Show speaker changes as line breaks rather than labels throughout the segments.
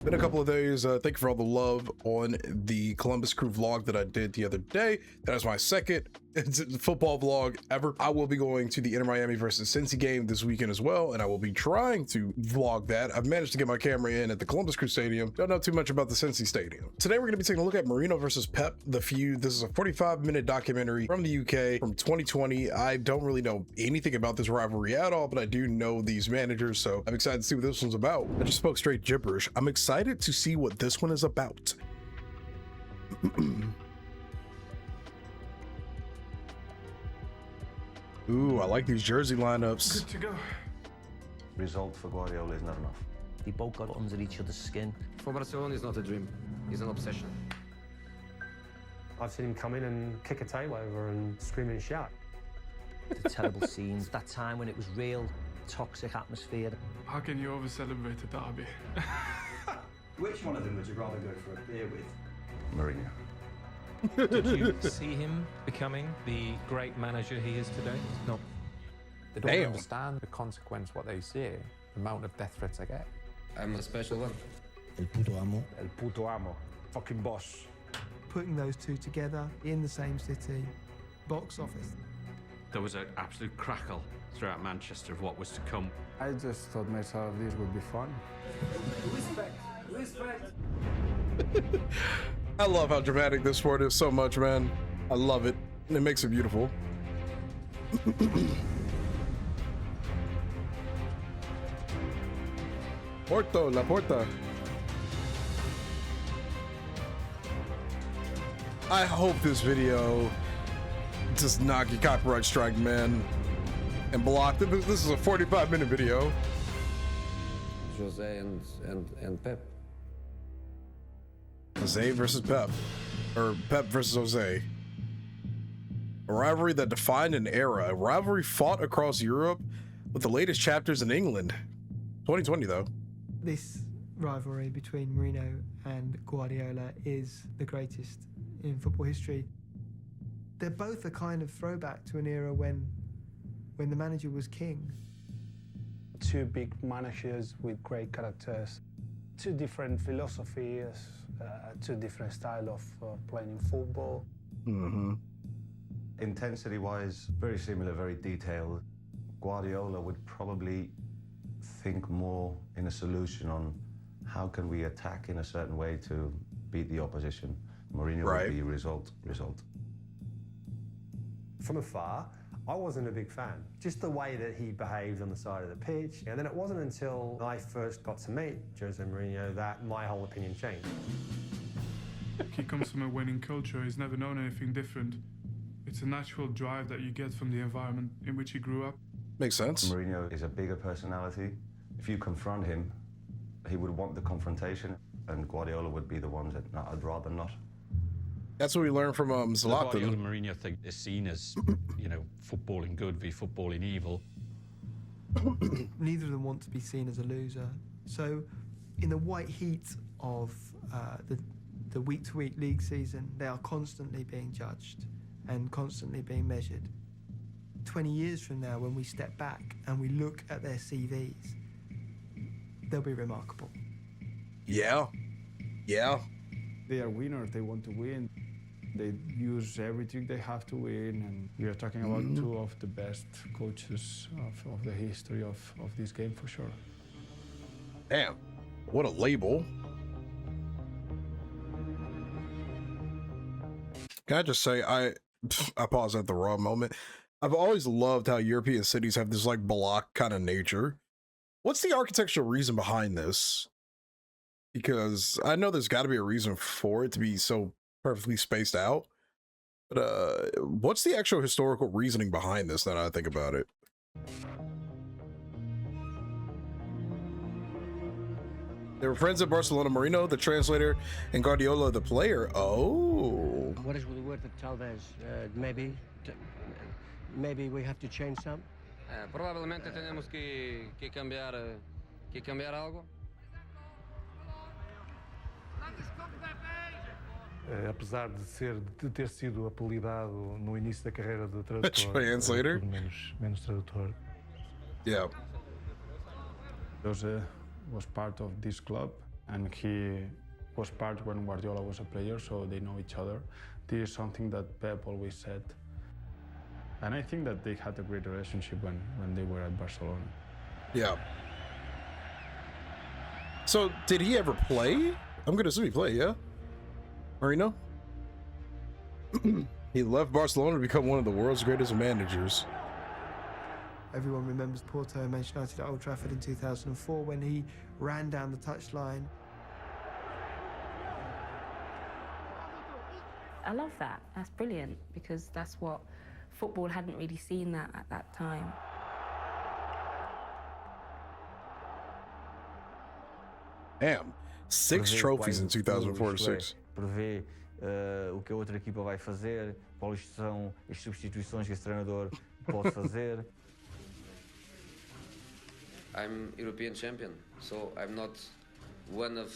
Been a couple of days. Thank you for all the love on the Columbus Crew vlog that I did the other day. That is my second football vlog ever. I will be going to the Inter Miami versus Cincy game this weekend as well, and I will be trying to vlog that. I've managed to get my camera in at the Columbus Crew Stadium. Don't know too much about the Cincy Stadium. Today we're going to be taking a look at Mourinho versus Pep, the feud. This is a 45-minute documentary from the UK from 2020. I don't really know anything about this rivalry at all, but I do know these managers, so I'm excited to see what this one's about. I just spoke straight gibberish. I'm excited to see what this one is about. Ooh, I like these jersey lineups.
Good to go.
Result for Guardiola is not enough.
They both got under each other's skin.
For Barcelona, it's not a dream. It's an obsession.
I've seen him come in and kick a tail over and scream and shout.
The terrible scenes, that time when it was real, toxic atmosphere.
How can you over-celebrate a derby?
Which one of them would you rather go for a beer with?
Mourinho.
Did you see him becoming the great manager he is today?
No. They don't
Damn.
understand the consequence, what they say, the amount of death threats I get.
I'm a special one.
El puto amo.
El puto amo. Fucking boss.
Putting those two together in the same city, box office.
There was an absolute crackle throughout Manchester of what was to come.
I just thought myself this would be fun.
Respect. Respect.
I love how dramatic this sport is so much, man. I love it. It makes it beautiful. Porto, La Porta. I hope this video does not get copyright strike, man, and blocked. This is a 45-minute video.
Jose and Pep.
Jose versus Pep, or Pep versus Jose. A rivalry that defined an era. A rivalry fought across Europe with the latest chapters in England. 2020 though.
This rivalry between Mourinho and Guardiola is the greatest in football history. They're both a kind of throwback to an era when the manager was king.
Two big managers with great characters. Two different philosophies, two different style of playing football.
Mm-hmm.
Intensity-wise, very similar, very detailed. Guardiola would probably think more in a solution on how can we attack in a certain way to beat the opposition. Mourinho would be result.
From afar, I wasn't a big fan. Just the way that he behaved on the side of the pitch. And then it wasn't until I first got to meet Jose Mourinho that my whole opinion changed.
He comes from a winning culture. He's never known anything different. It's a natural drive that you get from the environment in which he grew up.
Makes sense.
Mourinho is a bigger personality. If you confront him, he would want the confrontation, and Guardiola would be the one that, no, I'd rather not.
That's what we learned from
The Guardiola
Zlatan.
Mourinho thing is seen as, footballing good v footballing evil.
Neither of them want to be seen as a loser. So in the white heat of the week-to-week league season, they are constantly being judged and constantly being measured. 20 years from now, when we step back and we look at their CVs, they'll be remarkable.
Yeah.
They are winners, they want to win. They use everything they have to win, and we are talking about two of the best coaches of the history of this game for sure.
Damn, what a label. Can I just say, I paused at the wrong moment. I've always loved how European cities have this like block kind of nature. What's the architectural reason behind this? Because I know there's got to be a reason for it to be so perfectly spaced out. But what's the actual historical reasoning behind this, now that I think about it? They were friends at Barcelona. Mourinho, the translator, and Guardiola, the player. Oh.
What is the word for Talvez? Maybe we have to change some?
Probabilmente tenemos que cambiar algo.
Apesar de ter sido apelidado no início da carreira de tradutor,
translator,
menos tradutor.
Yeah.
Jose was part of this club and he was part when Guardiola was a player, so they know each other. This is something that Pep always said. And I think that they had a great relationship when they were at Barcelona.
Yeah. So, did he ever play? I'm going to assume he played, yeah? Mourinho? He left Barcelona to become one of the world's greatest managers.
Everyone remembers Porto and Manchester United at Old Trafford in 2004 when he ran down the touchline.
I love that. That's brilliant, because that's what football hadn't really seen that at that time.
Damn, 6 trophies in 2004 to 6.
Prevê o que a outra equipa vai fazer, quais são as substituições que esse treinador pode fazer.
I'm European champion, so I'm not one of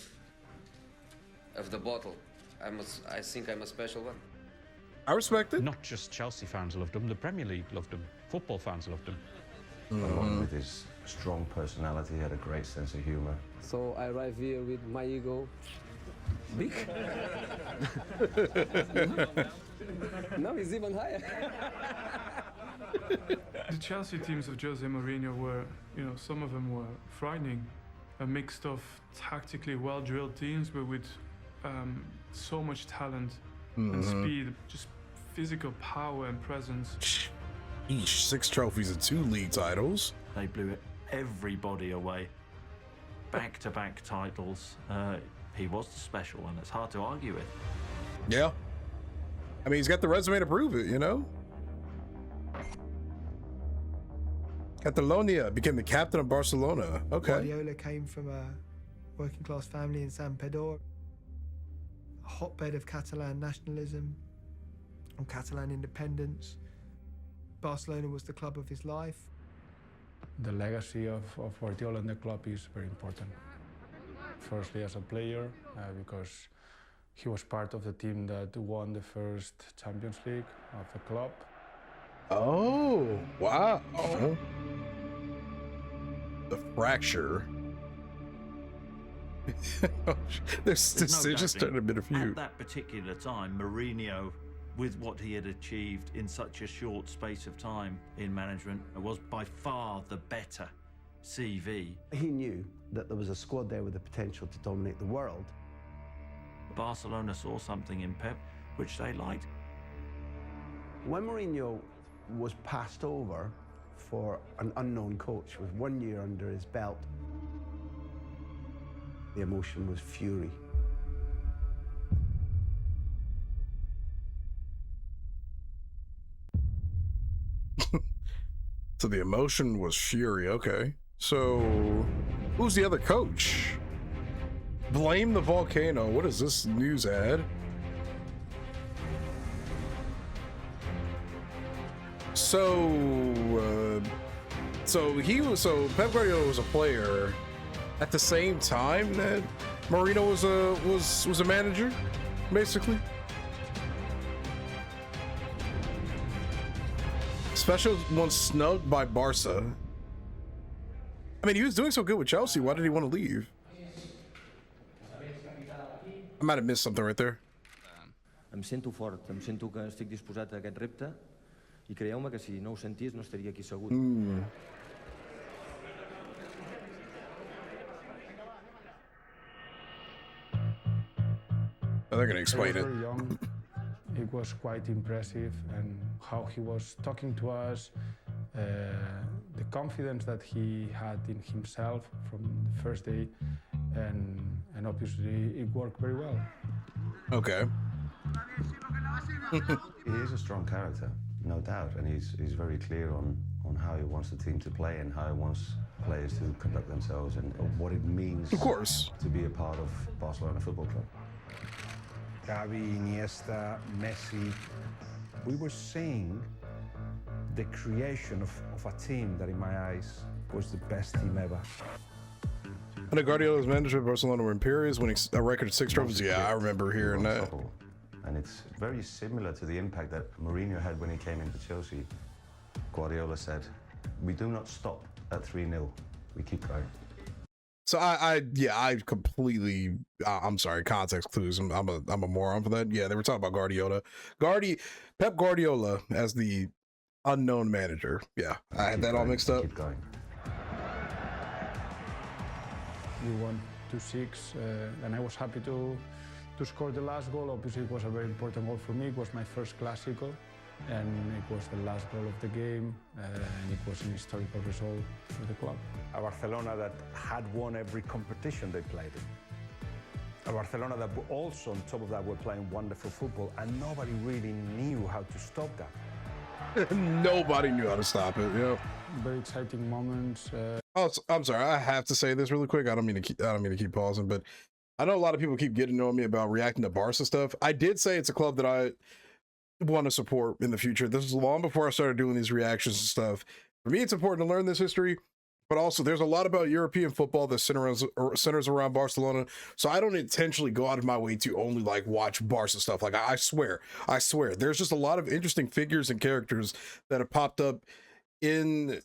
the bottle. I think I'm a special one.
I respect it.
Not just Chelsea fans loved him, the Premier League loved him, football fans loved him.
Along with his strong personality, he had a great sense of humor.
So I arrive here with my ego big. Now it's even higher.
The Chelsea teams of Jose Mourinho were, some of them were frightening. A mix of tactically well-drilled teams, but with so much talent and speed, just physical power and presence.
Each 6 trophies and 2 league titles.
They blew everybody away. Back-to-back titles. He was the special one. It's hard to argue with.
Yeah. I mean, he's got the resume to prove it, Catalonia, became the captain of Barcelona. Okay.
Guardiola came from a working-class family in San Pedro, a hotbed of Catalan nationalism and Catalan independence. Barcelona was the club of his life.
The legacy of Guardiola in the club is very important. Firstly, as a player, because he was part of the team that won the first Champions League of the club.
Oh, wow. The fracture. There's just turned a bit of few.
At that particular time, Mourinho, with what he had achieved in such a short space of time in management, was by far the better CV.
He knew that there was a squad there with the potential to dominate the world.
Barcelona saw something in Pep which they liked.
When Mourinho was passed over for an unknown coach with 1 year under his belt, the emotion was fury.
So the emotion was fury. Okay. So who's the other coach? Blame the volcano. What is this news ad? So Pep Guardiola was a player at the same time that Mourinho was a manager, basically. Special once snubbed by Barca. I mean, he was doing so good with Chelsea. Why did he want to leave? I might have missed something right there.
Em sento fort, em sento que estic disposat a aquest repte i creieu-me que si no ho sentís no estaria aquí assegut.
They're going to explain it.
Very young. It was quite impressive, and how he was talking to us, the confidence that he had in himself from the first day, and obviously it worked very well.
Okay.
He is a strong character, no doubt, and he's very clear on how he wants the team to play and how he wants players to conduct themselves and what it means,
of course,
to be a part of Barcelona Football Club.
Xavi, Iniesta, Messi. We were seeing the creation of a team that, in my eyes, was the best team ever.
Under Guardiola's management, Barcelona were imperious, winning a record of 6 trophies. Yeah, I remember hearing that.
And it's very similar to the impact that Mourinho had when he came into Chelsea. Guardiola said, "We do not stop at 3-0. We keep going."
So I completely, I'm sorry, context clues. I'm a moron for that. Yeah, they were talking about Pep Guardiola as the unknown manager. Yeah, I had that all mixed up.
Keep going.
We won 2-6, and I was happy to score the last goal. Obviously, it was a very important goal for me. It was my first Clasico, and it was the last goal of the game, and it was an historical result for the club.
A Barcelona that had won every competition they played in. A Barcelona that also, on top of that, were playing wonderful football, and nobody really knew how to stop that.
Nobody knew how to stop it. Yeah.
Very exciting moments.
Oh, I'm sorry. I have to say this really quick. I don't mean to keep pausing, but I know a lot of people keep getting on me about reacting to Barca stuff. I did say it's a club that I want to support in the future. This was long before I started doing these reactions and stuff. For me, it's important to learn this history, but also there's a lot about European football that centers around Barcelona. So I don't intentionally go out of my way to only like watch Barca stuff. Like I swear, there's just a lot of interesting figures and characters that have popped up in,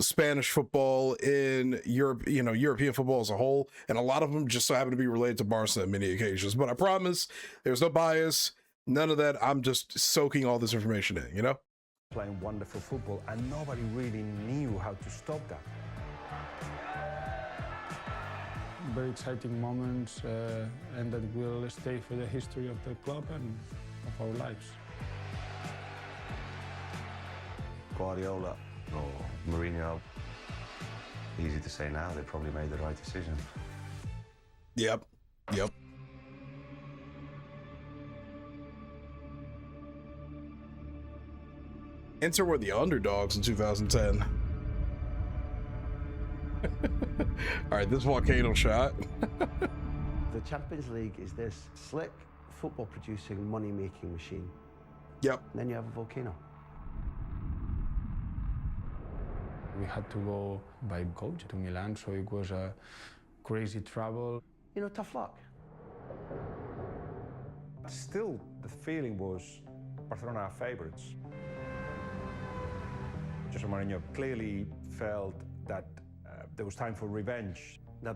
Spanish football, in Europe, European football as a whole. And a lot of them just so happen to be related to Barca on many occasions. But I promise there's no bias, none of that. I'm just soaking all this information in,
Playing wonderful football, and nobody really knew how to stop that.
Very exciting moments, and that will stay for the history of the club and of our lives.
Guardiola or Mourinho, easy to say now, they probably made the right decision.
Yep. Inter were the underdogs in 2010. All right, this volcano shot.
The Champions League is this slick, football-producing, money-making machine.
Yep.
And then you have a volcano.
We had to go by coach to Milan, so it was a crazy travel.
Tough luck.
Still, the feeling was Barcelona are favourites. Jose Mourinho clearly felt that there was time for revenge.
Da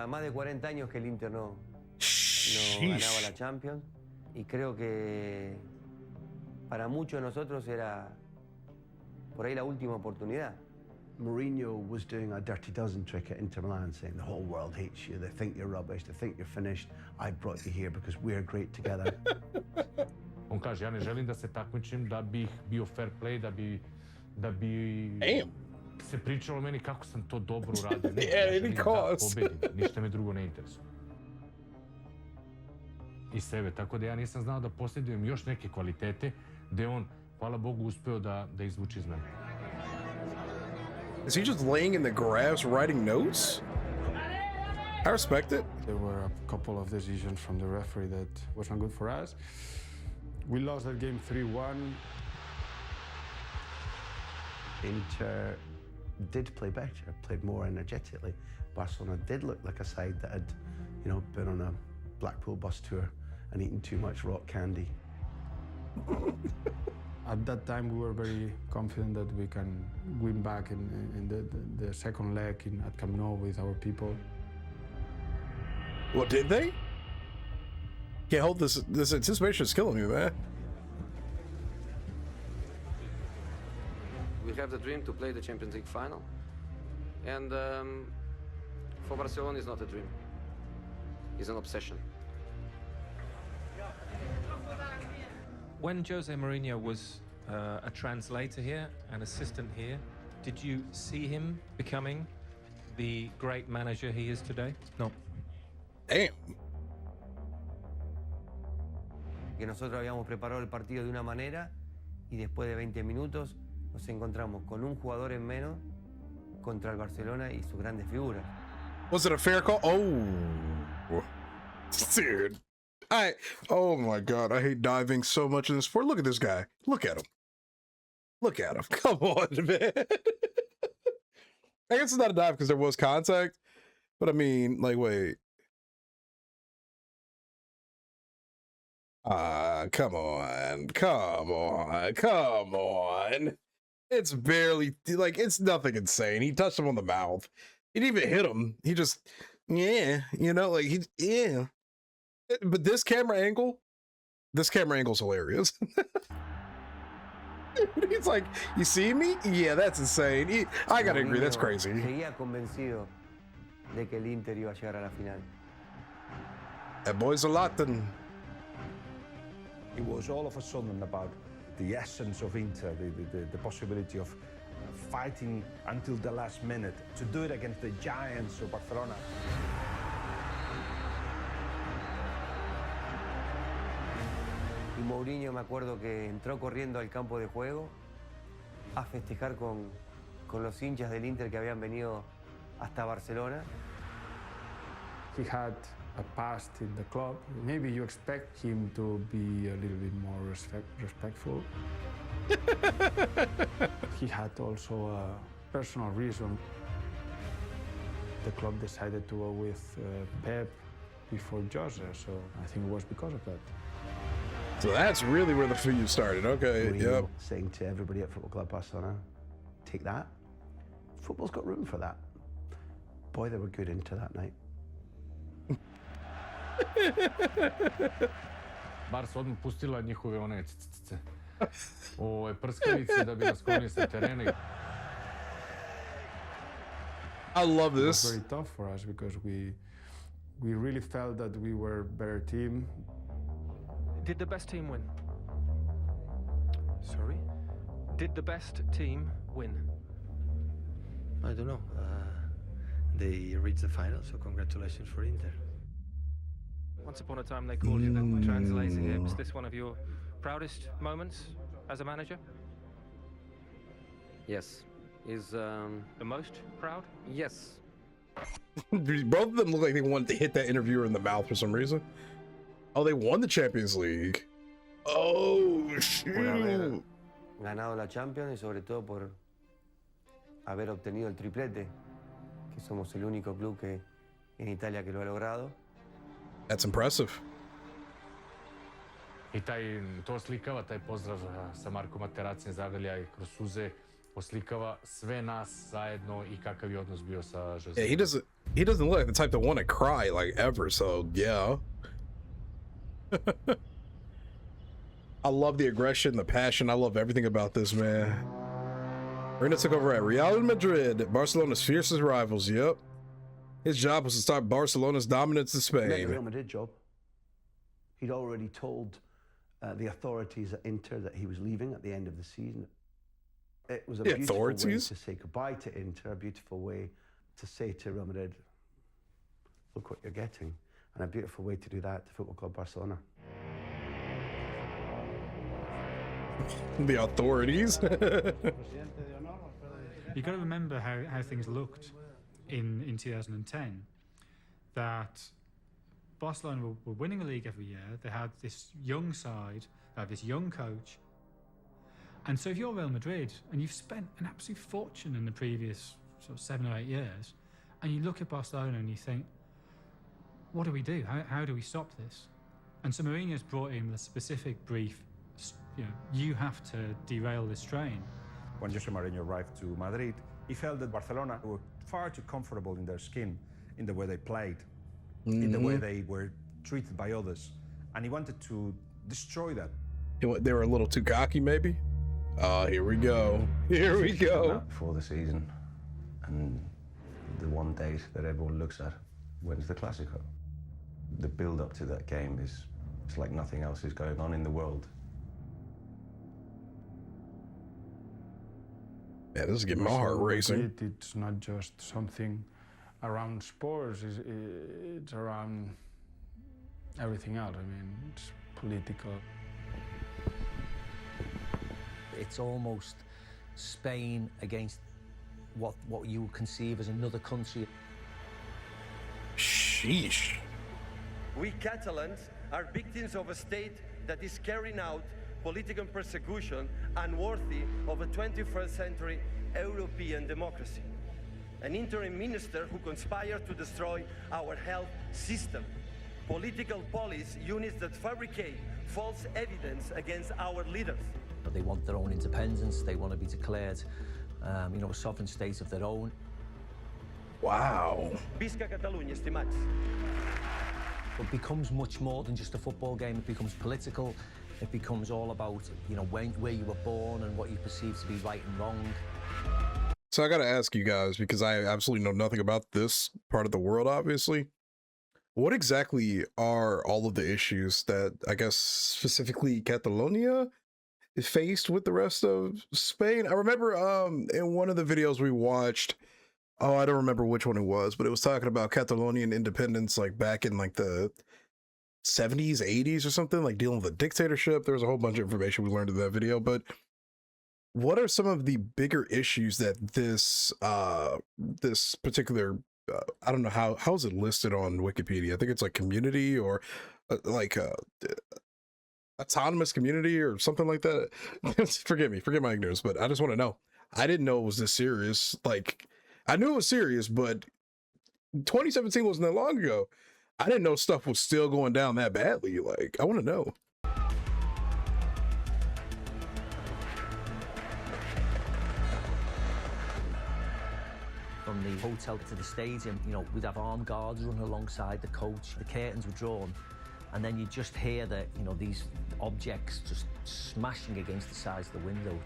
más de 40 años que el Inter no ganaba la Champions, y creo que para muchos de nosotros era por ahí la última oportunidad.
Mourinho was doing a dirty dozen trick at Inter Milan, saying the whole world hates you, they think you're rubbish, they think you're finished. I brought you here because we're great together.
On kaže, ja ne želim da se takmičim da bih bio fair play, da bi se pričalo o meni kako sam to dobro uradio. Ne, ja želim da pobedim, ništa me drugo ne interesuje. I sebe, tako da ja nisam znao da posjedujem još neke kvalitete, gde on, hvala Bogu, uspeo da izvuči iz mene.
Is he just laying in the grass writing notes? I respect it.
There were a couple of decisions from the referee that was not good for us. We lost that game 3-1.
Inter did play better, played more energetically. Barcelona did look like a side that had, been on a Blackpool bus tour and eaten too much rock candy.
At that time, we were very confident that we can win back in the second leg at Camp Nou with our people.
Well, did they? Can't hold this anticipation is killing me, man.
We have the dream to play the Champions League final, and for Barcelona, it's not a dream. It's an obsession.
When Jose Mourinho was a translator here, an assistant here, did you see him becoming the great manager he is today? No.
Damn.
Que nosotros habíamos preparado el partido de una manera y después de 20 minutos nos encontramos con un jugador en menos contra el Barcelona y sus grandes figuras.
Was it a fair call? Oh, dude. Oh my God, I hate diving so much in this sport. Look at this guy. Look at him. Look at him. Come on, man. I guess it's not a dive because there was contact, but I mean, like, wait. Come on. It's barely, like, it's nothing insane. He touched him on the mouth. He didn't even hit him. He just, yeah, you know, like yeah. But this camera angle's hilarious. He's like, you see me? Yeah, that's insane. I gotta agree, that's crazy.
Seguía convencido de que el Inter iba a llegar a la final.
That boy's a Latin.
It was all of a sudden about the essence of Inter, the possibility of fighting until the last minute to do it against the giants of Barcelona.
Y Mourinho, me acuerdo que entró corriendo al campo de juego a festejar con los hinchas del Inter que habían venido hasta Barcelona.
He had a past in the club. Maybe you expect him to be a little bit more respectful. He had also a personal reason. The club decided to go with Pep before Jose, so I think it was because of that.
So that's really where the FEUD started. Okay,
Mourinho
yep.
Saying to everybody at Football Club Barcelona, take that. Football's got room for that. Boy, they were good into that night.
Barca odmah pustila njihove one prskavice da bi nas sklonili sa terena.
I love this.
It was very tough for us because we really felt that we were a better team.
Did the best team win? Sorry? Did the best team win?
I don't know. They reached the final, so congratulations for Inter.
Once upon a time they called you the translator here. Was this one of your proudest moments as a manager?
Yes. Is
the most proud?
Yes.
Both of them look like they wanted to hit that interviewer in the mouth for some reason. Oh, they won the Champions League. Oh, shoot.
Por haber ganado la Champions y sobre todo por haber obtenido el triplete, que somos el único club que en Italia que lo ha logrado.
That's impressive.
I to oslikava, taj pozdrav sa Markom Materacijem Zagrlja i kroz suze, oslikava sve nas zajedno I kakav je odnos bio sa Jose.
Yeah, he doesn't look like the type to want to cry like ever, so yeah. I love the aggression, the passion. I love everything about this, man. Mourinho took over at Real Madrid, Barcelona's fiercest rivals. Yep. His job was to start Barcelona's dominance in Spain.
The Real Madrid job. He'd already told the authorities at Inter that he was leaving at the end of the season. It was a beautiful way to say goodbye to Inter, a beautiful way to say to Real Madrid, look what you're getting, and a beautiful way to do that to Football Club Barcelona.
The authorities.
You've got to remember how things looked in 2010, that Barcelona were winning the league every year. They had this young side, they had this young coach. And so if you're Real Madrid and you've spent an absolute fortune in the previous sort of 7 or 8 years, and you look at Barcelona and you think, what do we do? How do we stop this? And so Mourinho's brought in the specific brief, you have to derail this train.
When Jose Mourinho arrived to Madrid, he felt that Barcelona were far too comfortable in their skin, in the way they played, in the way they were treated by others. And he wanted to destroy that.
They were a little too cocky, maybe? Oh, here we go. Here we go.
Before the season, and the one date that everyone looks at, when's the Clasico? The build-up to that game it's like nothing else is going on in the world.
Yeah, this is getting my heart racing.
It's not just something around sports, it's around everything else. I mean, it's political.
It's almost Spain against what you conceive as another country.
Sheesh.
We Catalans are victims of a state that is carrying out political persecution unworthy of a 21st century European democracy. An interim minister who conspired to destroy our health system. Political police units that fabricate false evidence against our leaders.
They want their own independence, they want to be declared, a sovereign state of their own.
Wow.
Visca Catalunya, estimats.
It becomes much more than just a football game. It becomes political. It becomes all about, you know, where you were born and what you perceive to be right and wrong.
So I got to ask you guys, because I absolutely know nothing about this part of the world, obviously. What exactly are all of the issues that, I guess, specifically Catalonia faced with the rest of Spain? I remember in one of the videos we watched, oh, I don't remember which one it was, but it was talking about Catalonian independence, like back in like the 70s, 80s or something, like dealing with a dictatorship. There was a whole bunch of information we learned in that video, but what are some of the bigger issues that this this particular I don't know how is it listed on Wikipedia? I think it's like community or like autonomous community or something like that. Forgive my ignorance, but I just want to know. I didn't know it was this serious. Like, I knew it was serious, but 2017 wasn't that long ago. I didn't know stuff was still going down that badly. Like, I want to know.
From the hotel to the stadium, you know, we'd have armed guards running alongside the coach. The curtains were drawn, and then you just hear the, you know, these objects just smashing against the sides of the window.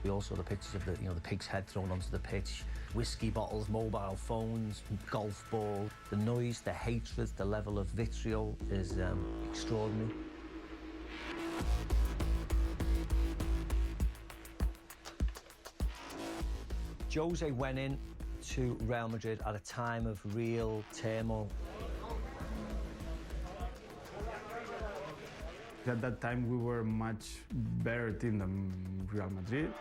We also saw the pictures of the, you know, the pig's head thrown onto the pitch, whiskey bottles, mobile phones, golf ball. The noise, the hatred, the level of vitriol is extraordinary. Jose went in to Real Madrid at a time of real turmoil.
At that time, we were a much better team than Real Madrid.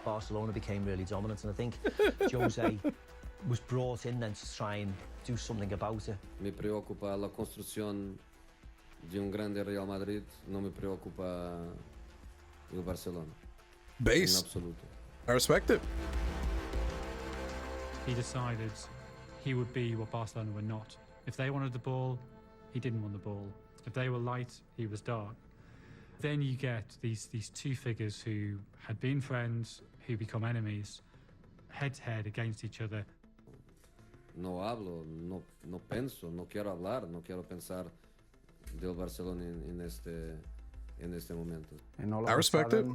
Barcelona became really dominant, and I think Jose was brought in then to try and do something about it.
Me preocupa la construcción de un grande Real Madrid, no me preocupa el Barcelona.
Base. I respect it.
He decided he would be what Barcelona were not. If they wanted the ball, he didn't want the ball. If they were light, he was dark. Then you get these two figures who had been friends, who become enemies, head to head against each other.
No hablo, no pienso, no quiero hablar, no quiero pensar del Barcelona en este momento.
And all
I respect it.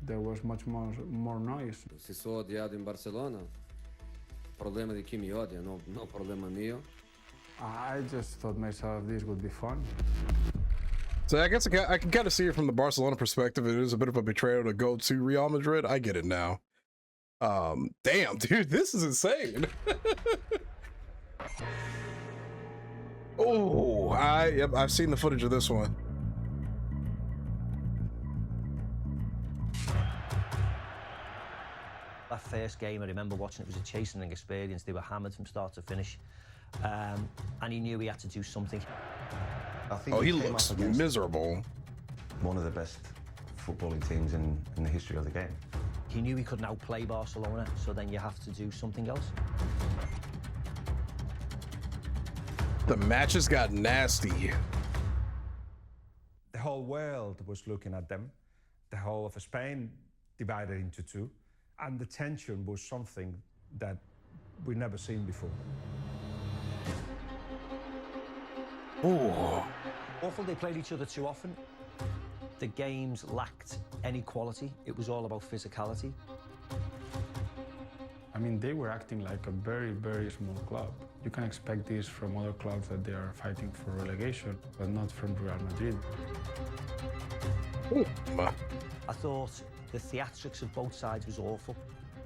There was much more noise.
Si soy odiado en Barcelona, problema de quien me odia, no problema mío.
I just thought myself this would be fun.
So I guess I can kind of see it from the Barcelona perspective. It is a bit of a betrayal to go to Real Madrid. I get it now. Damn, dude, this is insane. Oh, I've seen the footage of this one.
That first game, I remember watching it was a chastening experience. They were hammered from start to finish, and he knew he had to do something.
I think
he looks miserable.
One of the best footballing teams in the history of the game.
He knew he couldn't outplay Barcelona, so then you have to do something else.
The matches got nasty.
The whole world was looking at them. The whole of Spain divided into two. And the tension was something that we've never seen before.
Oh.
Awful they played each other too often. The games lacked any quality. It was all about physicality.
I mean, they were acting like a very, very small club. You can expect this from other clubs that they are fighting for relegation, but not from Real Madrid.
I thought the theatrics of both sides was awful.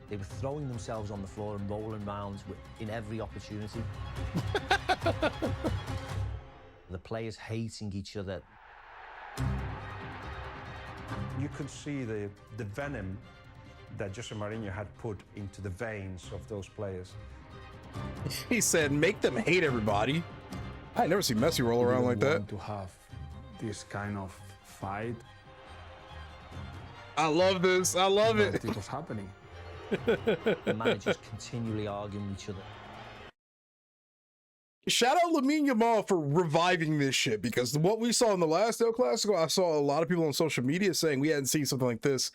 They were throwing themselves on the floor and rolling around in every opportunity. The players hating each other.
You could see the venom that Jose Mourinho had put into the veins of those players.
He said, make them hate everybody. I never see Messi roll around like that.
To have this kind of fight.
I love this. I love it.
It was happening.
The managers continually arguing with each other.
Shout out Lamine Yamal for reviving this shit, because what we saw in the last El Clasico, I saw a lot of people on social media saying we hadn't seen something like this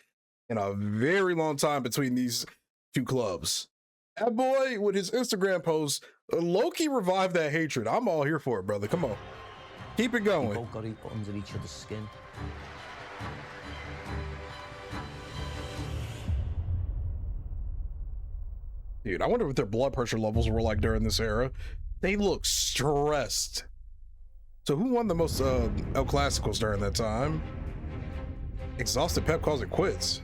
in a very long time between these two clubs. That boy, with his Instagram post, low-key revived that hatred. I'm all here for it, brother. Come on. Keep it going.
We both got it under each other's skin.
Dude, I wonder what their blood pressure levels were like during this era. They look stressed. So who won the most El Clasicos during that time? Exhausted Pep calls it quits.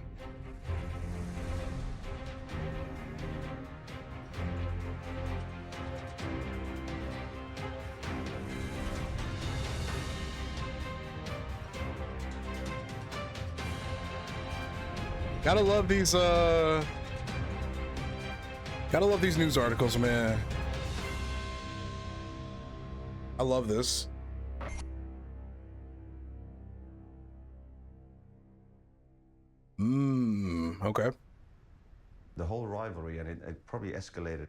Gotta love these news articles, man. I love this. Okay.
The whole rivalry, and it probably escalated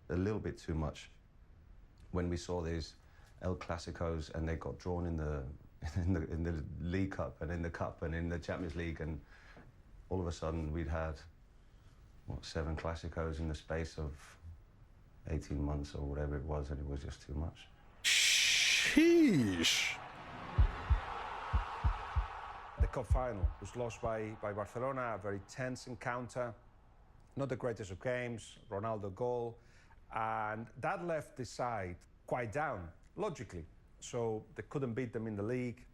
a little bit too much when we saw these El Clasicos and they got drawn in the League Cup and in the Cup and in the Champions League, and all of a sudden we'd had, what, 7 Clasicos in the space of 18 months or whatever it was, and it was just too much.
Sheesh.
The cup final was lost by Barcelona, a very tense encounter, not the greatest of games, Ronaldo goal, and that left the side quite down, logically. So they couldn't beat them in the league,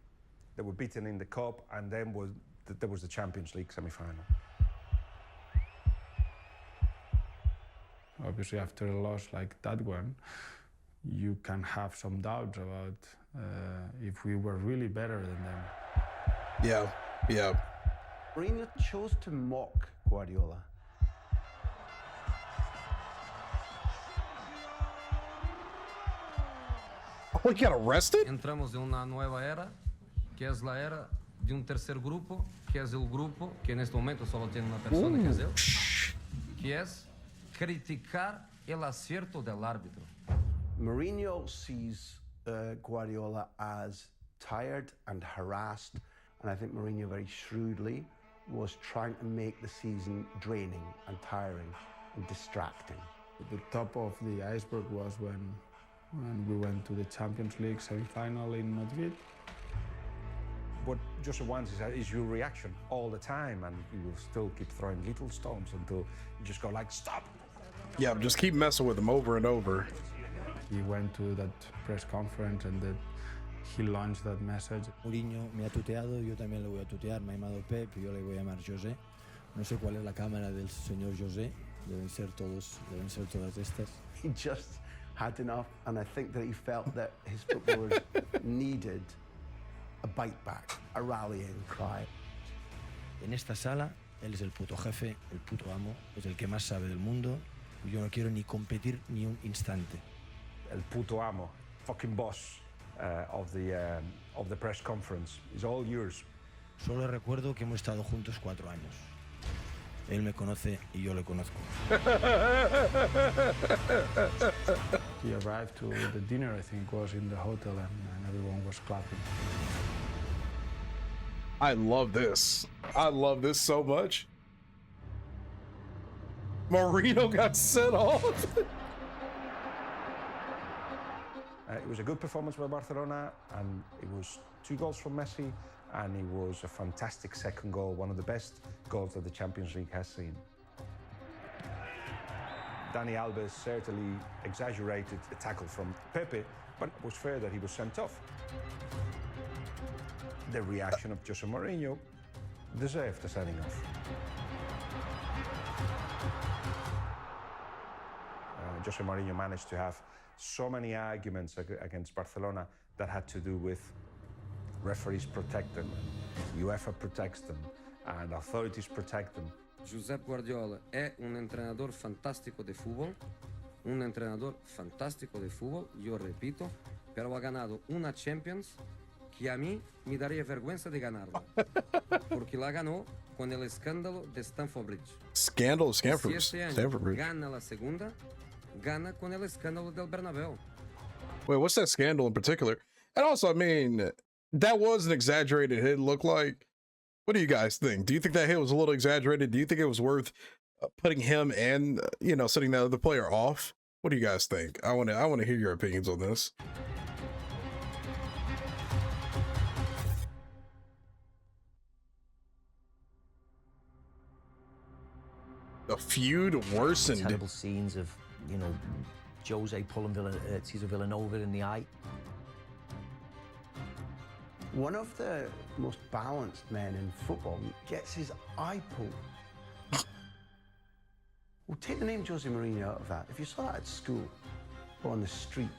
they were beaten in the cup, and then there was the Champions League semi-final. Obviously, after a loss like that one, you can have some doubts about if we were really better than them.
Yeah, yeah.
Mourinho chose to mock Guardiola.
Oh, he got arrested?
Entramos en una nueva era, que es la era de un tercer grupo, que es el grupo que en este momento solo tiene una persona, que es él, que es criticar el acierto del árbitro.
Mourinho sees Guardiola as tired and harassed, and I think Mourinho very shrewdly was trying to make the season draining and tiring and distracting.
The top of the iceberg was when we went to the Champions League semi-final in Madrid. What Jose wants is your reaction all the time, and he will still keep throwing little stones until you just go like, stop.
Yeah, just keep messing with him over and over.
He went to that press conference and he launched that message.
Mourinho me ha tuteado, yo también le voy a tutear. Me ha llamado Pep, yo le voy a llamar José. No sé cuál es la cámara del señor José. Deben ser todas estas.
He just had enough, and I think that he felt that his footballers needed a bite back, a rallying cry.
En esta sala, él es el puto jefe, el puto amo, es el que más sabe del mundo. Yo no quiero ni competir ni un instante.
El puto amo, fucking boss of the press conference. It's all yours.
Solo recuerdo que hemos estado juntos 4 años. Él me conoce y yo le conozco.
He arrived to the dinner, I think, was in the hotel, and everyone was clapping.
I love this. I love this so much. Mourinho got sent off.
It was a good performance by Barcelona, and it was 2 goals from Messi, and it was a fantastic second goal, one of the best goals that the Champions League has seen. Dani Alves certainly exaggerated the tackle from Pepe, but it was fair that he was sent off. The reaction of Jose Mourinho deserved a sending off. Jose Mourinho managed to have so many arguments against Barcelona that had to do with referees protect them, UEFA protects them, and authorities protect them.
Josep Guardiola è un entrenador fantástico de fútbol, yo repito, pero ha ganado una Champions que a mí me daría vergüenza de ganarla, porque la ganó con el escándalo de Stamford Bridge.
Stanford
Si este año
Bridge.
gana la segunda, gana con el escándalo del Bernabéu.
Wait, what's that scandal in particular? And also, I mean, that was an exaggerated hit, look like. What do you guys think? Do you think that hit was a little exaggerated? Do you think it was worth putting him and, you know, setting the other player off? What do you guys think? I want to hear your opinions on this. The feud worsened.
Terrible scenes of, you know, Jose pulling Cesar Villanova in the eye.
One of the most balanced men in football gets his eye pulled. Well, take the name Jose Mourinho out of that. If you saw that at school, or on the street,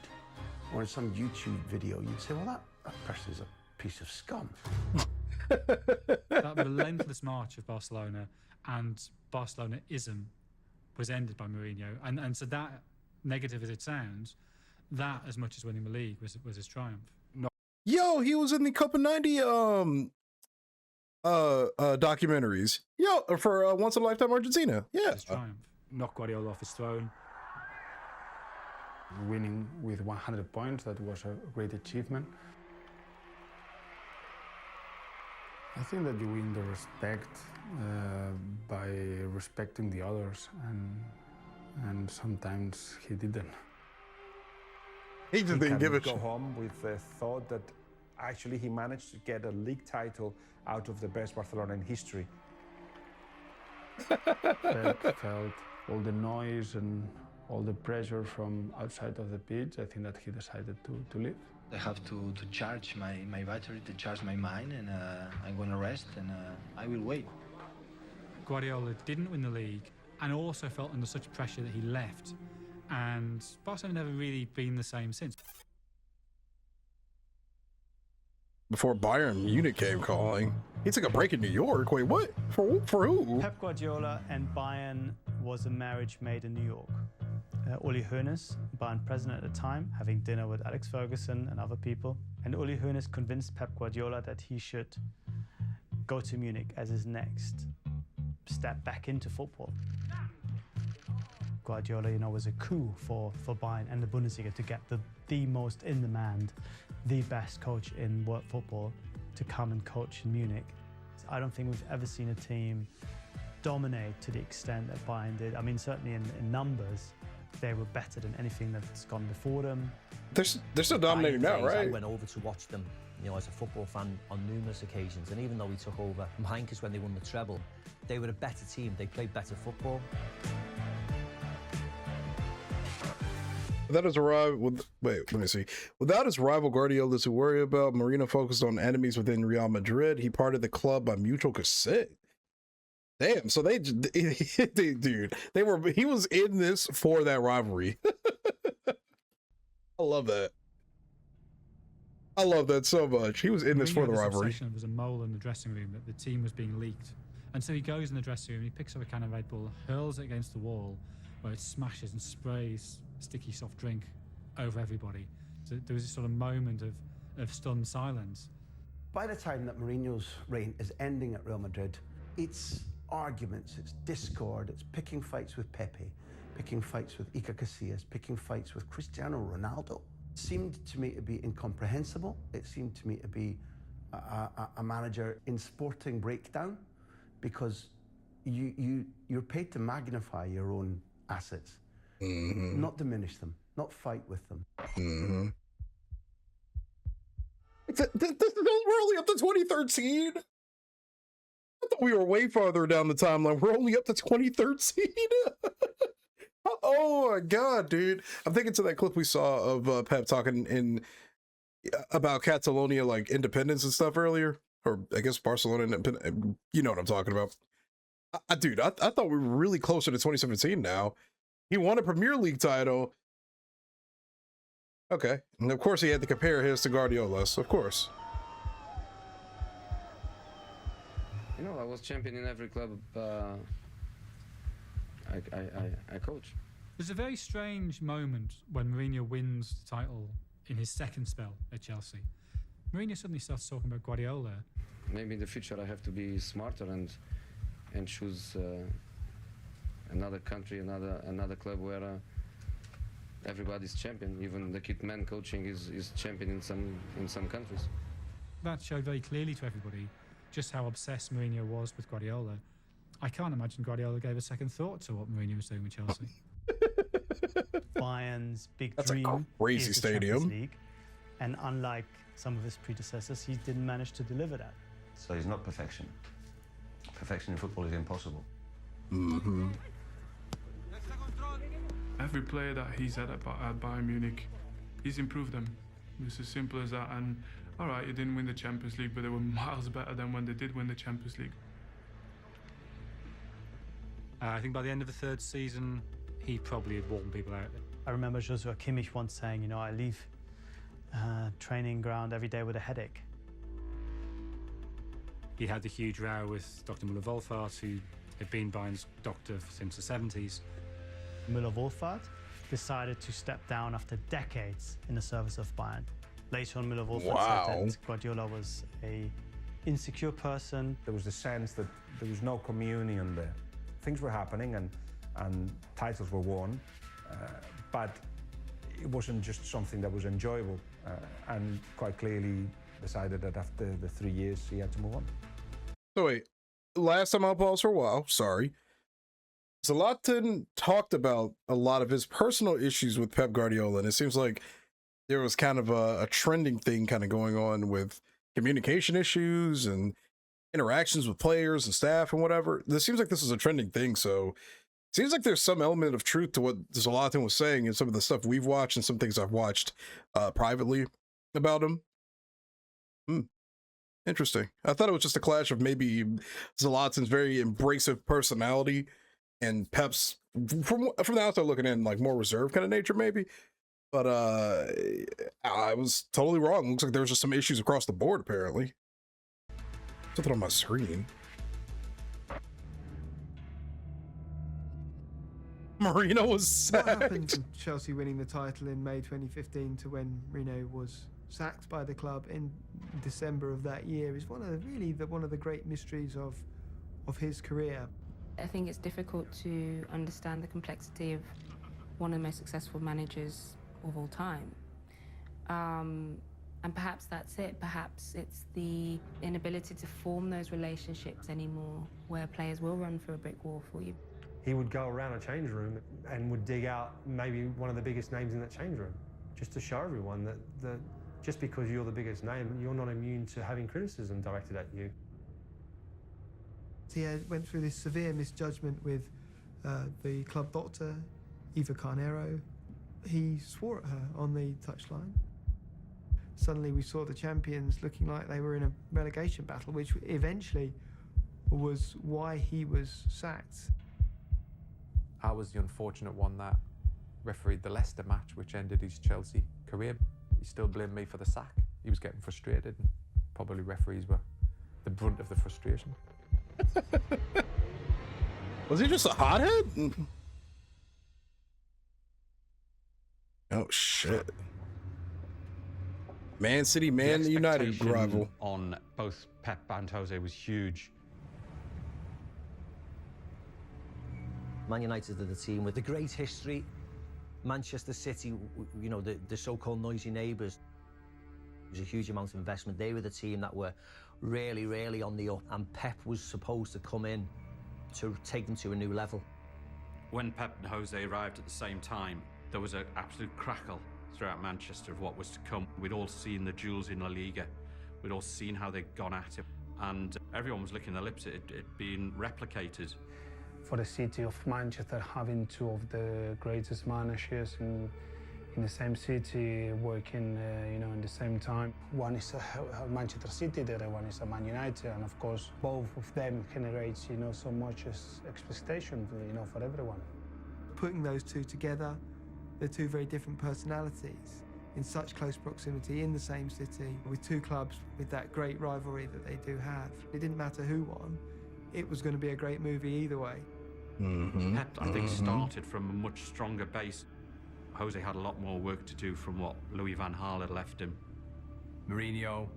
or in some YouTube video, you'd say, well, that person is a piece of scum.
That relentless march of Barcelona and Barcelona-ism was ended by Mourinho. And so that, negative as it sounds, that, as much as winning the league, was his triumph.
Yo, he was in the Copa 90 documentaries. Yo, for Once in a Lifetime Argentina. Yeah.
His triumph.
Knocked Guardiola off his throne. Winning with 100 points, that was a great achievement. I think that you win the respect by respecting the others, and sometimes he didn't.
He just didn't give a
go home with the thought that actually he managed to get a league title out of the best Barcelona in history.
Felt all the noise and all the pressure from outside of the pitch. I think that he decided to leave.
I have to charge my battery, to charge my mind, and I'm going to rest, and I will wait.
Guardiola didn't win the league and also felt under such pressure that he left. And Barcelona never really been the same since.
Before Bayern Munich came calling, he took a break in New York. Wait, what? For who?
Pep Guardiola and Bayern was a marriage made in New York. Uli Hoeneß, Bayern president at the time, having dinner with Alex Ferguson and other people. And Uli Hoeneß convinced Pep Guardiola that he should go to Munich as his next step back into football. Guardiola, you know, was a coup for Bayern and the Bundesliga to get the most in-demand, the best coach in world football to come and coach in Munich. I don't think we've ever seen a team dominate to the extent that Bayern did. I mean, certainly in numbers, they were better than anything that's gone before them.
They're still dominating now, right?
I went over to watch them, you know, as a football fan on numerous occasions, and even though we took over from Heinkes when they won the treble, they were a better team. They played better football.
Without his rival, wait, let me see. Without his rival Guardiola to worry about, Mourinho focused on enemies within Real Madrid. He parted the club by mutual consent. Damn, so dude, he was in this for that rivalry. I love that. I love that so much. He was in this for the rivalry.
There was a mole in the dressing room that the team was being leaked. And so he goes in the dressing room, he picks up a can of Red Bull, hurls it against the wall, where it smashes and sprays sticky soft drink over everybody. So there was this sort of moment of stunned silence.
By the time that Mourinho's reign is ending at Real Madrid, it's arguments, it's discord, it's picking fights with Pepe, picking fights with Iker Casillas, picking fights with Cristiano Ronaldo. It seemed to me to be incomprehensible. It seemed to me to be a manager in sporting breakdown, because you're paid to magnify your own assets, not diminish them, not fight with them.
We're only up to 2013. I thought we were way farther down the timeline. We're only up to 2013. Oh my god, dude! I'm thinking to that clip we saw of Pep talking about Catalonia, like independence and stuff earlier, or I guess Barcelona. You know what I'm talking about, dude. I thought we were really closer to 2017 now. He won a Premier League title. Okay, and of course he had to compare his to Guardiola's, of course.
You know, I was champion in every club I coach.
There's a very strange moment when Mourinho wins the title in his second spell at Chelsea. Mourinho suddenly starts talking about Guardiola.
Maybe in the future I have to be smarter and choose another country, another club where everybody's champion. Even the kit man coaching is champion in some countries.
That showed very clearly to everybody just how obsessed Mourinho was with Guardiola. I can't imagine Guardiola gave a second thought to what Mourinho was doing with Chelsea.
Bayern's big
That's
dream
a crazy
is the Champions
stadium.
League, and unlike some of his predecessors, he didn't manage to deliver that.
So he's not perfection. Perfection in football is impossible.
Mm-hmm.
Every player that he's had at Bayern Munich, he's improved them. It's as simple as that. And all right, he didn't win the Champions League, but they were miles better than when they did win the Champions League.
I think by the end of the third season, he probably had worn people out.
I remember Joshua Kimmich once saying, you know, I leave training ground every day with a headache.
He had the huge row with Dr. Müller-Wohlfahrt, who had been Bayern's doctor since the 70s.
Müller-Wohlfahrt decided to step down after decades in the service of Bayern. Later on, Müller-Wohlfahrt said that Guardiola was a insecure person.
There was the sense that there was no communion there. Things were happening and titles were won, but it wasn't just something that was enjoyable, and quite clearly decided that after the 3 years he had to move on.
So wait, last time I'll pause for a while, sorry. Zlatan talked about a lot of his personal issues with Pep Guardiola, and it seems like there was kind of a trending thing kind of going on with communication issues and interactions with players and staff and whatever. This seems like this is a trending thing, so it seems like there's some element of truth to what Zlatan was saying and some of the stuff we've watched and some things I've watched privately about him. Interesting. I thought it was just a clash of maybe Zlatan's very embracive personality and Pep's, from the outside looking in, like more reserved kind of nature maybe. But I was totally wrong. Looks like there was just some issues across the board apparently. Something on my screen. Mourinho was sad.
What happened from Chelsea winning the title in May 2015 to when Mourinho was sacked by the club in December of that year is one of the great mysteries of his career.
I think it's difficult to understand the complexity of one of the most successful managers of all time. And perhaps that's it. Perhaps it's the inability to form those relationships anymore, where players will run through a brick wall for you.
He would go around a change room and would dig out maybe one of the biggest names in that change room, just to show everyone that just because you're the biggest name, you're not immune to having criticism directed at you.
He went through this severe misjudgment with the club doctor, Eva Carneiro. He swore at her on the touchline. Suddenly we saw the champions looking like they were in a relegation battle, which eventually was why he was sacked.
I was the unfortunate one that refereed the Leicester match, which ended his Chelsea career. He still blamed me for the sack. He was getting frustrated, and probably referees were the brunt of the frustration.
Was he just a hothead? Oh shit. Man City, Man United rival.
On both Pep and Jose was huge.
Man United are the team with the great history. Manchester City, you know, the so-called noisy neighbours. There was a huge amount of investment. They were the team that were really, really on the up, and Pep was supposed to come in to take them to a new level.
When Pep and Jose arrived at the same time, there was an absolute crackle throughout Manchester of what was to come. We'd all seen the duels in La Liga. We'd all seen how they'd gone at it. And everyone was licking their lips at it being replicated.
For the city of Manchester, having two of the greatest managers in the same city, working you know, in the same time. One is a Manchester City, the other one is a Man United, and of course both of them generates, you know, so much expectation, you know, for everyone.
Putting those two together, they're two very different personalities in such close proximity in the same city with two clubs with that great rivalry that they do have. It didn't matter who won, it was going to be a great movie either way.
Pep, I think, started from a much stronger base. Jose had a lot more work to do from what Louis van Gaal had left him.
Mourinho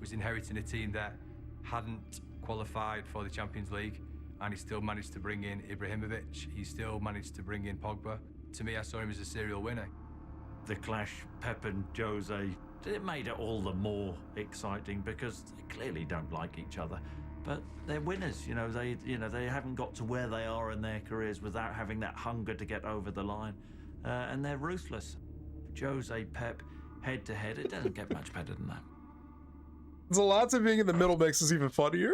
was inheriting a team that hadn't qualified for the Champions League, and he still managed to bring in Ibrahimovic. He still managed to bring in Pogba. To me, I saw him as a serial winner.
the clash, Pep and Jose, it made it all the more exciting because they clearly don't like each other. But they're winners, they haven't got to where they are in their careers without having that hunger to get over the line. And they're ruthless. Jose, Pep, head to head, it doesn't get much better than that.
There's a lot of being in the middle makes this even funnier.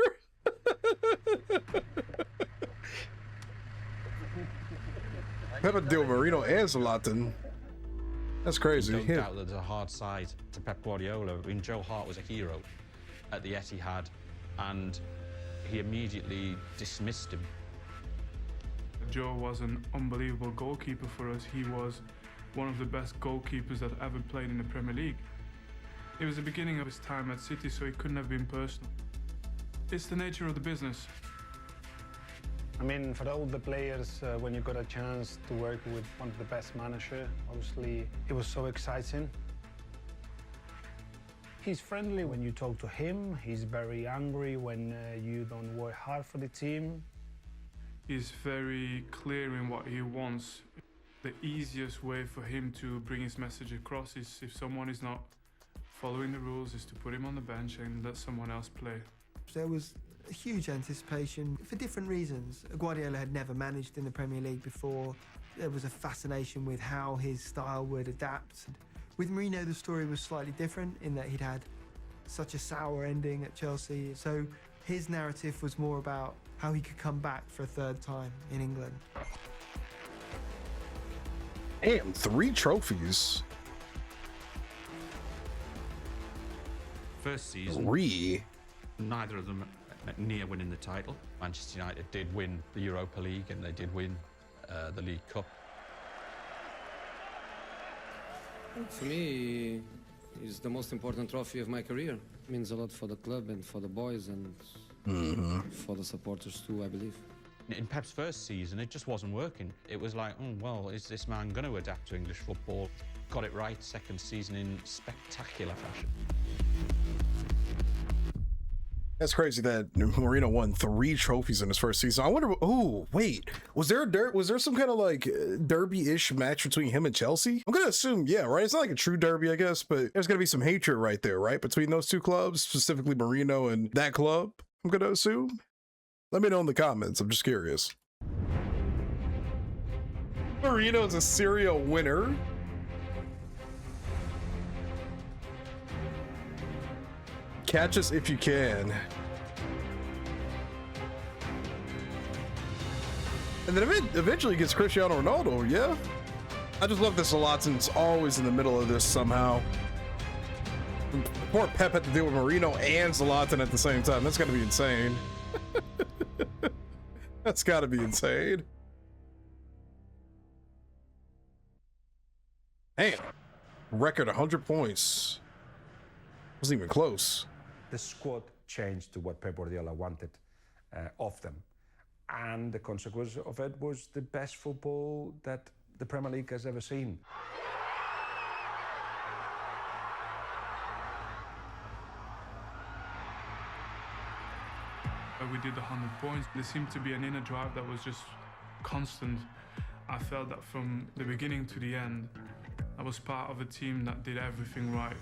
Pep had to deal with Mourinho and Zlatan. That's crazy.
Don't doubt that there's a hard side to Pep Guardiola. I mean, Joe Hart was a hero at the Etihad, and he immediately dismissed him.
Joe was an unbelievable goalkeeper for us. He was one of the best goalkeepers that ever played in the Premier League. It was the beginning of his time at City, so it couldn't have been personal. It's the nature of the business.
I mean, for all the players, when you got a chance to work with one of the best managers, obviously it was so exciting. He's friendly when you talk to him. He's very angry when you don't work hard for the team.
He's very clear in what he wants. The easiest way for him to bring his message across is if someone is not following the rules, is to put him on the bench and let someone else play.
There was a huge anticipation for different reasons. Guardiola had never managed in the Premier League before. There was a fascination with how his style would adapt. With Mourinho, the story was slightly different in that he'd had such a sour ending at Chelsea. So his narrative was more about how he could come back for a third time in England.
Damn, 3 trophies.
First season,
3.
Neither of them near winning the title. Manchester United did win the Europa League and they did win the League Cup.
For me, it's the most important trophy of my career. It means a lot for the club and for the boys and for the supporters too, I believe.
In Pep's first season, it just wasn't working. It was like, oh, well, is this man going to adapt to English football? Got it right, second season in spectacular fashion.
That's crazy that Mourinho won 3 trophies in his first season. I wonder. Oh, wait, was there some kind of like derby-ish match between him and Chelsea? I'm gonna assume, yeah, right. It's not like a true derby, I guess, but there's gonna be some hatred right there, right, between those 2 clubs, specifically Mourinho and that club. I'm gonna assume. Let me know in the comments. I'm just curious. Mourinho's a serial winner. Catch us if you can. And then eventually gets Cristiano Ronaldo, yeah? I just love this Zlatan's always in the middle of this somehow. Poor Pep had to deal with Mourinho and Zlatan at the same time. That's gotta be insane. That's gotta be insane. Damn. Record 100 points. Wasn't even close.
The squad changed to what Pep Guardiola wanted of them. And the consequence of it was the best football that the Premier League has ever seen.
We did the 100 points. There seemed to be an inner drive that was just constant. I felt that from the beginning to the end, I was part of a team that did everything right.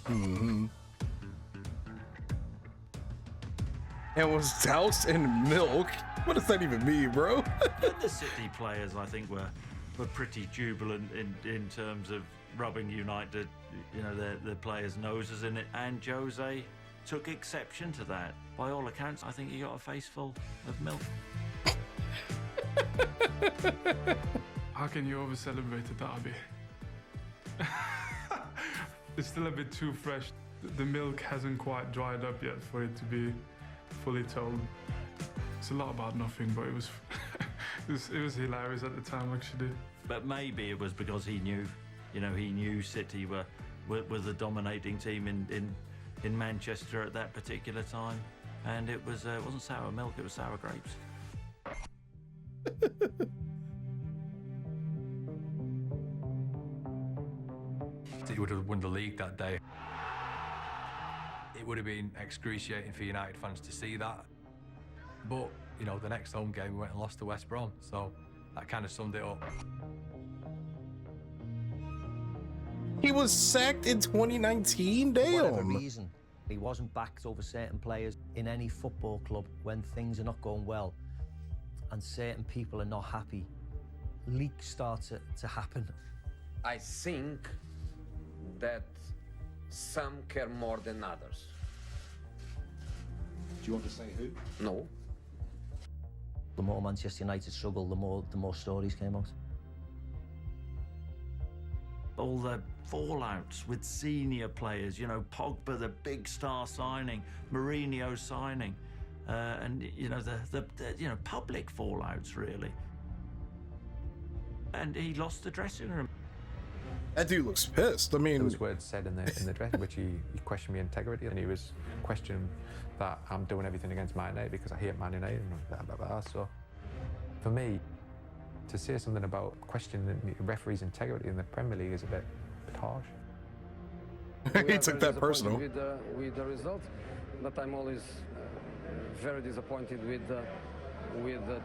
And was doused in milk. What does that even mean, bro?
The City players, I think, were pretty jubilant in terms of rubbing United, their players' noses in it. And Jose took exception to that. By all accounts, I think he got a face full of milk.
How can you over-celebrate a derby? It's still a bit too fresh. The milk hasn't quite dried up yet for it to be fully told. It's a lot about nothing, but it was it was hilarious at the time, actually.
But maybe it was because he knew, he knew City were the dominating team in Manchester at that particular time, and it wasn't sour milk, it was sour grapes.
City would have won the league that day. It would have been excruciating for United fans to see that. But, the next home game we went and lost to West Brom, so that kind of summed it up.
He was sacked in 2019. Damn.
For whatever reason, he wasn't backed over certain players in any football club when things are not going well and certain people are not happy. Leaks start to happen.
I think that some care more than others.
Do you want to say who?
No.
The more Manchester United struggled, the more stories came out.
All the fallouts with senior players, you know, Pogba, the big star signing, Mourinho signing, and you know the public fallouts really. And he lost the dressing room.
That dude looks pissed. I mean,
there was words said in the dressing in which he questioned my integrity, and he was questioning that I'm doing everything against Man United because I hate Man United and blah blah blah. So for me, to say something about questioning the referee's integrity in the Premier League is a bit harsh.
He took that personal.
With the result, but I'm always very disappointed with the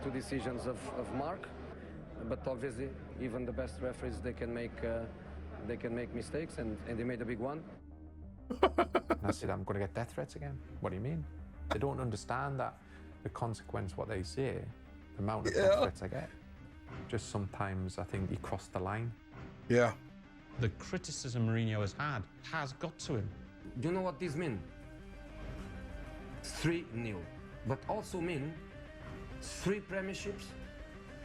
two decisions of Mark. But obviously, even the best referees, they can make mistakes, and they made a big one.
And I said, I'm going to get death threats again. What do you mean? They don't understand that the consequence, what they say, the amount of death threats I get. Just sometimes I think he crossed the line.
Yeah.
The criticism Mourinho has got to him.
Do you know what this means? 3-0, but also mean 3 premierships,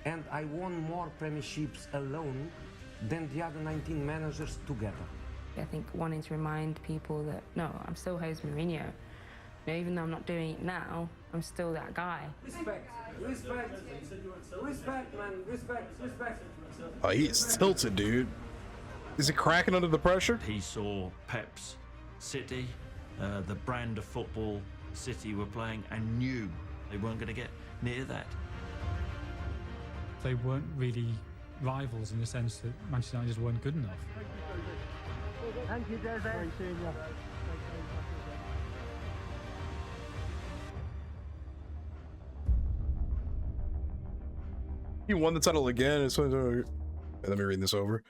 and I won more premierships alone than the other 19 managers together.
I think wanting to remind people that, no, I'm still Jose Mourinho. You know, even though I'm not doing it now, I'm still that guy.
Respect, man, respect.
Oh, he's tilted, dude. Is he cracking under the pressure?
He saw Pep's City, the brand of football City were playing, and knew they weren't going to get near that.
They weren't really rivals in the sense that Manchester United just weren't good enough.
Thank you, Jose.
He won the title again. Let me read this over.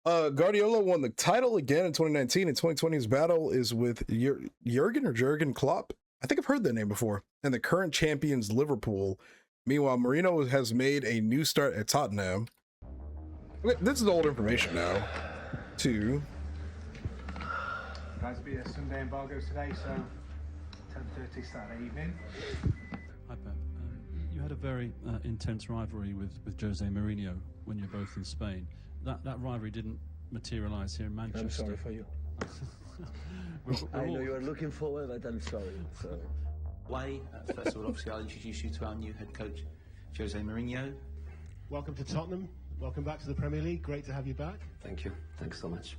Guardiola won the title again in 2019. In 2020, his battle is with Jurgen Klopp. I think I've heard that name before. And the current champions, Liverpool. Meanwhile, Mourinho has made a new start at Tottenham. This is old information now. Too.
Guys, be a Sunday embargo today, so 10:30 Saturday evening.
Hi, Pep. You had a very intense rivalry with Jose Mourinho when you're both in Spain. That rivalry didn't materialise here in Manchester.
I'm sorry for you. I know you are looking forward, but I'm sorry. So.
Way, first of all, obviously, I'll introduce you to our new head coach, Jose Mourinho.
Welcome to Tottenham. Welcome back to the Premier League. Great to have you back.
Thank you. Thanks so much.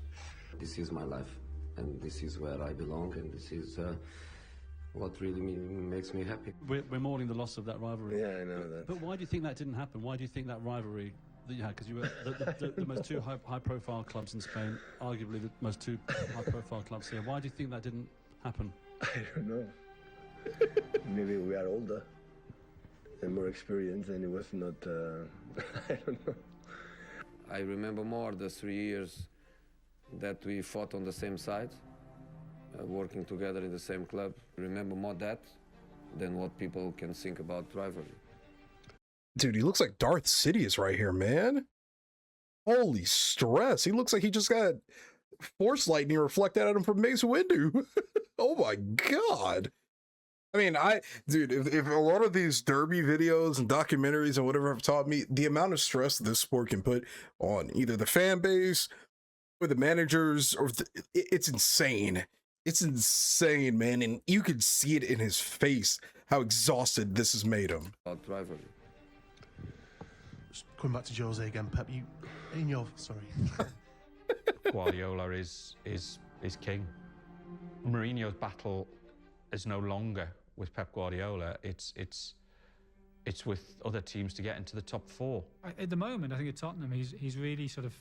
This is my life, and this is where I belong, and this is what really makes me happy.
We're mourning the loss of that rivalry.
Yeah, I know that.
But why do you think that didn't happen? Why do you think that rivalry that you had, because you were the most two high-profile clubs in Spain, arguably the most two high-profile clubs here. Why do you think that didn't happen?
I don't know. Maybe we are older and more experienced, and it was not. I don't know.
I remember more the 3 years that we fought on the same side, working together in the same club. Remember more that than what people can think about rivalry.
Dude, he looks like Darth Sidious right here, man. Holy stress. He looks like he just got force lightning reflected at him from Mace Windu. Oh my God. I mean, dude, if a lot of these derby videos and documentaries and whatever have taught me, the amount of stress this sport can put on either the fan base or the managers, or it's insane. It's insane, man. And you can see it in his face, how exhausted this has made him.
About rivalry.
Coming back to Jose again, Pep, sorry.
Guardiola is king. Mourinho's battle is no longer with Pep Guardiola. It's with other teams to get into the top 4.
At the moment, I think at Tottenham, he's really sort of,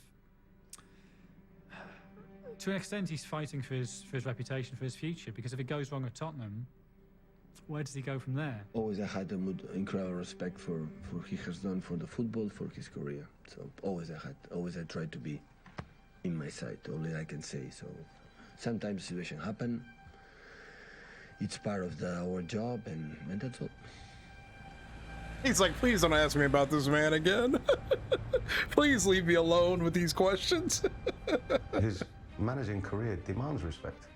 to an extent, he's fighting for his reputation, for his future. Because if it goes wrong at Tottenham, where does he go from there?
Always I had incredible respect for he has done for the football, for his career. So always I tried to be in my side, only I can say. So sometimes situation happen. It's part of our job, and that's all.
He's like, please don't ask me about this man again. Please leave me alone with these questions.
His managing career demands respect.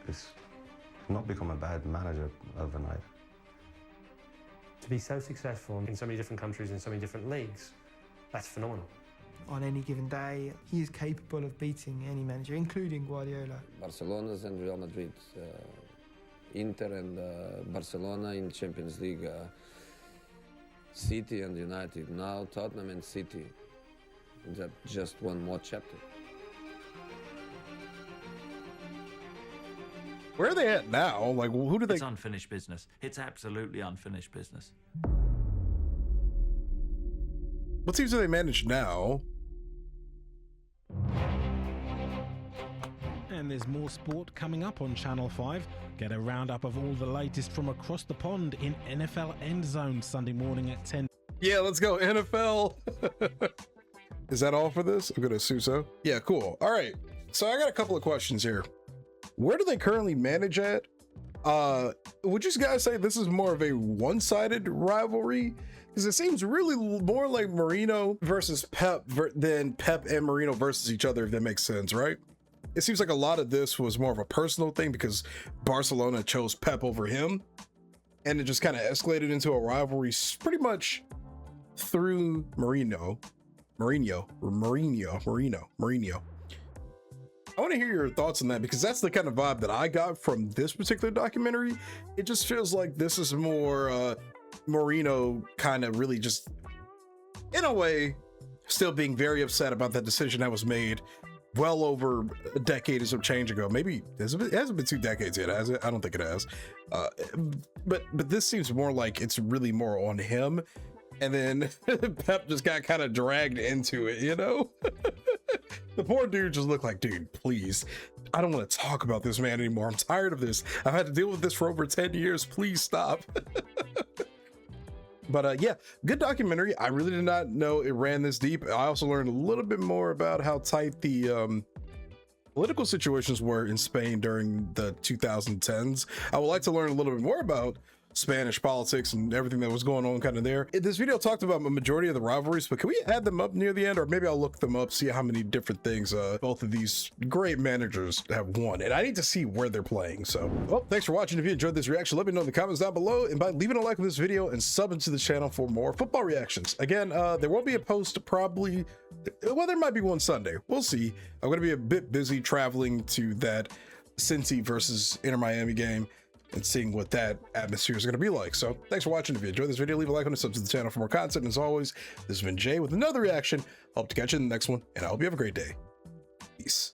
It's not become a bad manager overnight.
To be so successful in so many different countries, in so many different leagues, that's phenomenal.
On any given day, he is capable of beating any manager, including Guardiola.
Barcelona's and Real Madrid, Inter and Barcelona in Champions League, City and United, now Tottenham and City. That's just one more chapter.
Where are they at now? Like, who do they...
It's unfinished business. It's absolutely unfinished business.
What teams do they manage now?
And there's more sport coming up on Channel 5. Get a roundup of all the latest from across the pond in NFL End Zone Sunday morning at 10.
Yeah, let's go NFL. Is that all for this? I'm gonna assume so. Yeah, cool. All right. So I got a couple of questions here. Where do they currently manage at? Would you guys say this is more of a one-sided rivalry? Because it seems really more like Mourinho versus Pep than Pep and Mourinho versus each other, if that makes sense, right? It seems like a lot of this was more of a personal thing because Barcelona chose Pep over him, and it just kind of escalated into a rivalry pretty much through Mourinho. I want to hear your thoughts on that, because that's the kind of vibe that I got from this particular documentary. It just feels like this is more Mourinho kind of really just, in a way, still being very upset about that decision that was made well over a decade or some change ago. Maybe it hasn't been 2 decades yet, has it? I don't think it has. But this seems more like it's really more on him. And then Pep just got kind of dragged into it, you know? The poor dude just looked like, dude, please, I don't want to talk about this man anymore. I'm tired of this. I've had to deal with this for over 10 years. Please stop. But yeah, good documentary. I really did not know it ran this deep. I also learned a little bit more about how tight the political situations were in Spain during the 2010s. I would like to learn a little bit more about Spanish politics and everything that was going on kind of there. This video talked about a majority of the rivalries, but can we add them up near the end? Or maybe I'll look them up, see how many different things both of these great managers have won. And I need to see where they're playing. So, well, thanks for watching. If you enjoyed this reaction, let me know in the comments down below, and by leaving a like on this video and subbing to the channel for more football reactions. Again, there won't be a post probably, well, there might be one Sunday. We'll see. I'm going to be a bit busy traveling to that Cincy versus Inter Miami game and seeing what that atmosphere is going to be like. So thanks for watching. If you enjoyed this video, leave a like on and sub to the channel for more content. And as always, this has been Jay with another reaction. Hope to catch you in the next one, and I hope you have a great day. Peace.